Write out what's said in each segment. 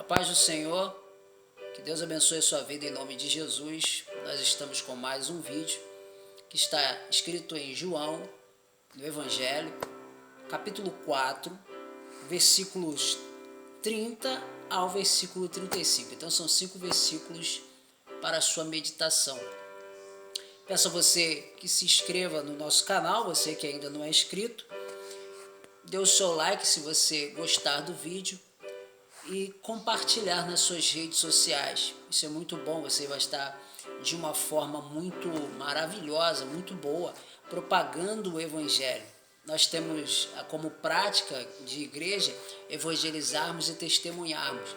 Paz do Senhor, que Deus abençoe a sua vida em nome de Jesus. Nós estamos com mais um vídeo que está escrito em João, no Evangelho, capítulo 4, versículos 30 ao versículo 35. Então são 5 versículos para a sua meditação. Peço a você que se inscreva no nosso canal, você que ainda não é inscrito. Dê o seu like se você gostar do vídeo e compartilhar nas suas redes sociais. Isso é muito bom, você vai estar de uma forma muito maravilhosa, muito boa, propagando o Evangelho. Nós temos como prática de igreja evangelizarmos e testemunharmos.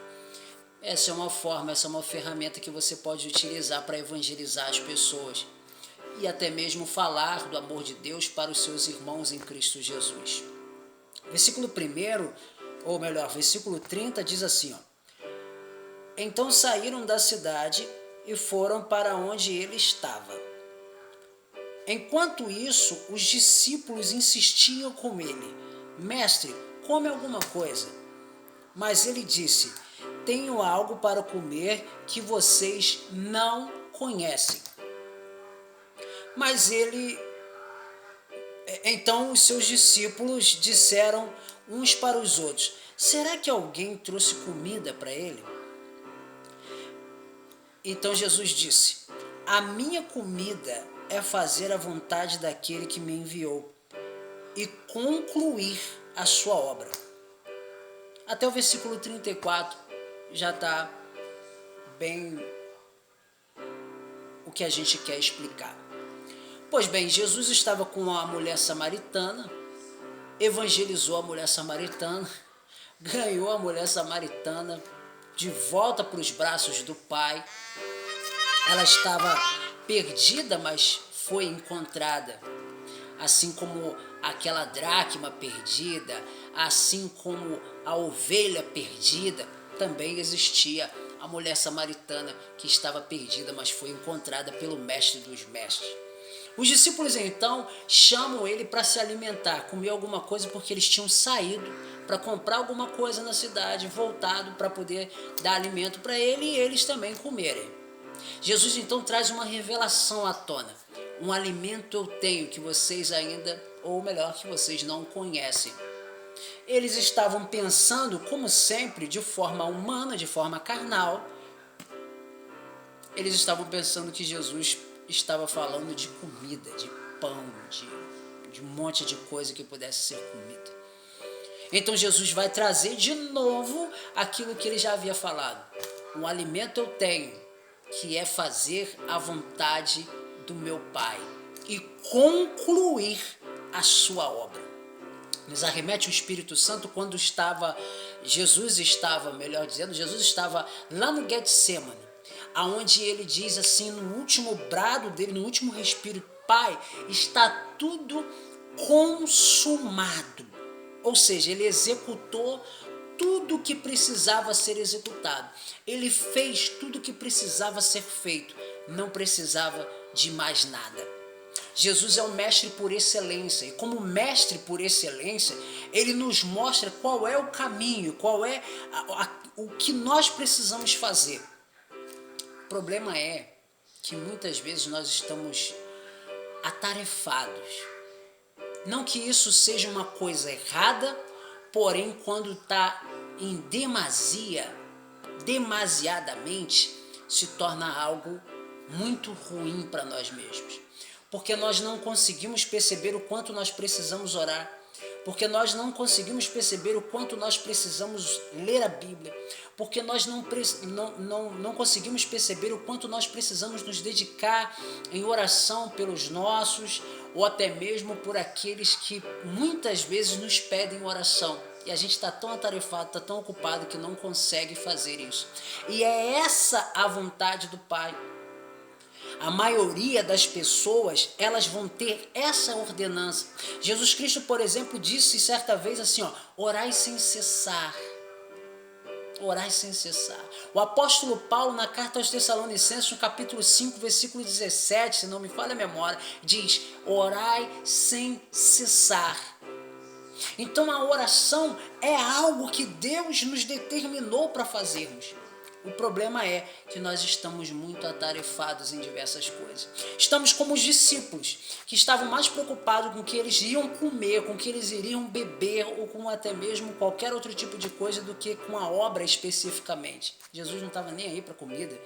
Essa é uma forma, essa é uma ferramenta que você pode utilizar para evangelizar as pessoas e até mesmo falar do amor de Deus para os seus irmãos em Cristo Jesus. Versículo 1, ou melhor, versículo 30 diz assim, ó: Então saíram da cidade e foram para onde ele estava. Enquanto isso, os discípulos insistiam com ele: Mestre, come alguma coisa. Mas ele disse: Tenho algo para comer que vocês não conhecem. Então os seus discípulos disseram uns para os outros: Será que alguém trouxe comida para ele? Então Jesus disse: A minha comida é fazer a vontade daquele que me enviou e concluir a sua obra. Até o versículo 34 já está bem o que a gente quer explicar. Pois bem, Jesus estava com a mulher samaritana, evangelizou a mulher samaritana, ganhou a mulher samaritana de volta para os braços do Pai. Ela estava perdida, mas foi encontrada. Assim como aquela dracma perdida, assim como a ovelha perdida, também existia a mulher samaritana que estava perdida, mas foi encontrada pelo mestre dos mestres. Os discípulos então chamam ele para se alimentar, comer alguma coisa, porque eles tinham saído para comprar alguma coisa na cidade, voltado para poder dar alimento para ele e eles também comerem. Jesus então traz uma revelação à tona. Um alimento eu tenho que vocês ainda, ou melhor, que vocês não conhecem. Eles estavam pensando, como sempre, de forma humana, de forma carnal. Eles estavam pensando que Jesus estava falando de comida, de pão, de um monte de coisa que pudesse ser comida. Então Jesus vai trazer de novo aquilo que ele já havia falado. Um alimento eu tenho, que é fazer a vontade do meu Pai e concluir a sua obra. Nos arremete o Espírito Santo quando Jesus estava lá no Getsemane, aonde ele diz assim, no último brado dele, no último respiro: Pai, está tudo consumado. Ou seja, ele executou tudo o que precisava ser executado. Ele fez tudo o que precisava ser feito. Não precisava de mais nada. Jesus é o mestre por excelência. E como mestre por excelência, ele nos mostra qual é o caminho, qual é o que nós precisamos fazer. O problema é que muitas vezes nós estamos atarefados. Não que isso seja uma coisa errada, porém quando está em demasiadamente, se torna algo muito ruim para nós mesmos. Porque nós não conseguimos perceber o quanto nós precisamos orar, porque nós não conseguimos perceber o quanto nós precisamos ler a Bíblia, porque nós não conseguimos perceber o quanto nós precisamos nos dedicar em oração pelos nossos, ou até mesmo por aqueles que muitas vezes nos pedem oração. E a gente está tão atarefado, está tão ocupado que não consegue fazer isso. E é essa a vontade do Pai. A maioria das pessoas, elas vão ter essa ordenança. Jesus Cristo, por exemplo, disse certa vez assim, ó: orai sem cessar. Orai sem cessar. O apóstolo Paulo, na carta aos Tessalonicenses, no capítulo 5, versículo 17, se não me falha a memória, diz: orai sem cessar. Então a oração é algo que Deus nos determinou para fazermos. O problema é que nós estamos muito atarefados em diversas coisas. Estamos como os discípulos, que estavam mais preocupados com o que eles iam comer, com o que eles iriam beber, ou com até mesmo qualquer outro tipo de coisa do que com a obra especificamente. Jesus não estava nem aí para a comida,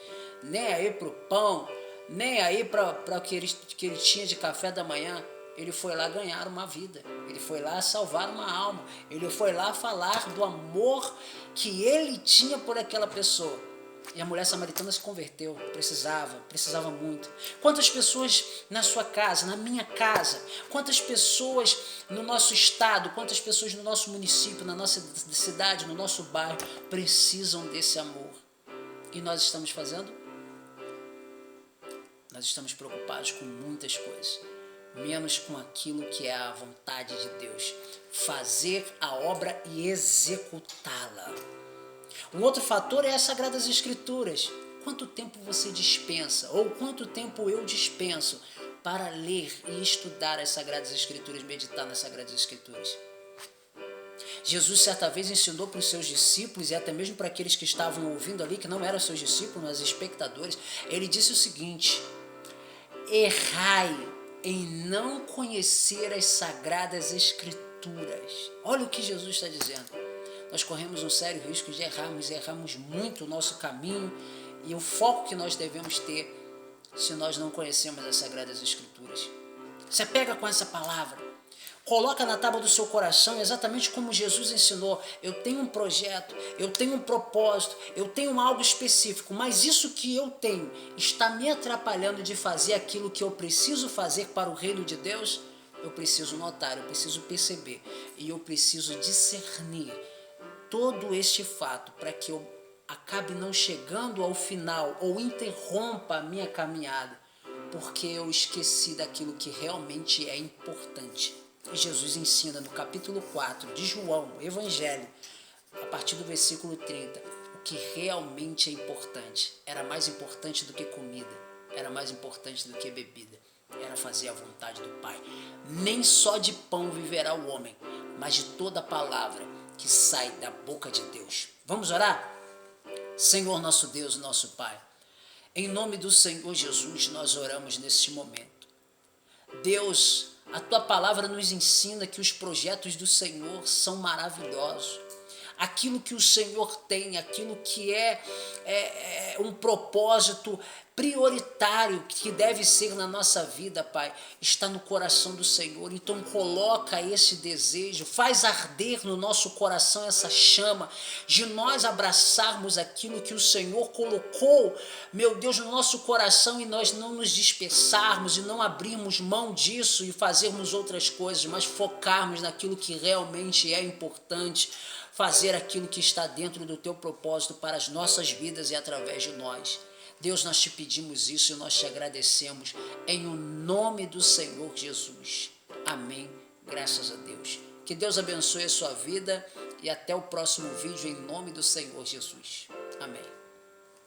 nem aí para o pão, nem aí para o que ele tinha de café da manhã. Ele foi lá ganhar uma vida, ele foi lá salvar uma alma, ele foi lá falar do amor que ele tinha por aquela pessoa. E a mulher samaritana se converteu, precisava muito. Quantas pessoas na sua casa, na minha casa, quantas pessoas no nosso estado, quantas pessoas no nosso município, na nossa cidade, no nosso bairro, precisam desse amor. E nós estamos fazendo? Nós estamos preocupados com muitas coisas, menos com aquilo que é a vontade de Deus. Fazer a obra e executá-la. Um outro fator é as Sagradas Escrituras. Quanto tempo você dispensa, ou quanto tempo eu dispenso para ler e estudar as Sagradas Escrituras, meditar nas Sagradas Escrituras? Jesus certa vez ensinou para os seus discípulos e até mesmo para aqueles que estavam ouvindo ali, que não eram seus discípulos, mas espectadores, ele disse o seguinte: errai em não conhecer as Sagradas Escrituras. Olha o que Jesus está dizendo. Nós corremos um sério risco de errarmos muito o nosso caminho e o foco que nós devemos ter se nós não conhecemos as Sagradas Escrituras. Você pega com essa palavra, coloca na tábua do seu coração, exatamente como Jesus ensinou. Eu tenho um projeto, eu tenho um propósito, eu tenho algo específico, mas isso que eu tenho está me atrapalhando de fazer aquilo que eu preciso fazer para o reino de Deus. Eu preciso notar, eu preciso perceber e eu preciso discernir todo este fato para que eu acabe não chegando ao final ou interrompa a minha caminhada, porque eu esqueci daquilo que realmente é importante. E Jesus ensina no capítulo 4 de João, o Evangelho, a partir do versículo 30, o que realmente é importante. Era mais importante do que comida, era mais importante do que bebida, era fazer a vontade do Pai. Nem só de pão viverá o homem, mas de toda a palavra que sai da boca de Deus. Vamos orar? Senhor nosso Deus, nosso Pai, em nome do Senhor Jesus, nós oramos neste momento. Deus, a Tua palavra nos ensina que os projetos do Senhor são maravilhosos. Aquilo que o Senhor tem, aquilo que é um propósito prioritário que deve ser na nossa vida, Pai, está no coração do Senhor. Então coloca esse desejo, faz arder no nosso coração essa chama de nós abraçarmos aquilo que o Senhor colocou, meu Deus, no nosso coração, e nós não nos dispersarmos e não abrirmos mão disso e fazermos outras coisas, mas focarmos naquilo que realmente é importante, fazer aquilo que está dentro do Teu propósito para as nossas vidas e através de nós. Deus, nós te pedimos isso e nós te agradecemos em o nome do Senhor Jesus. Amém. Graças a Deus. Que Deus abençoe a sua vida e até o próximo vídeo em nome do Senhor Jesus. Amém.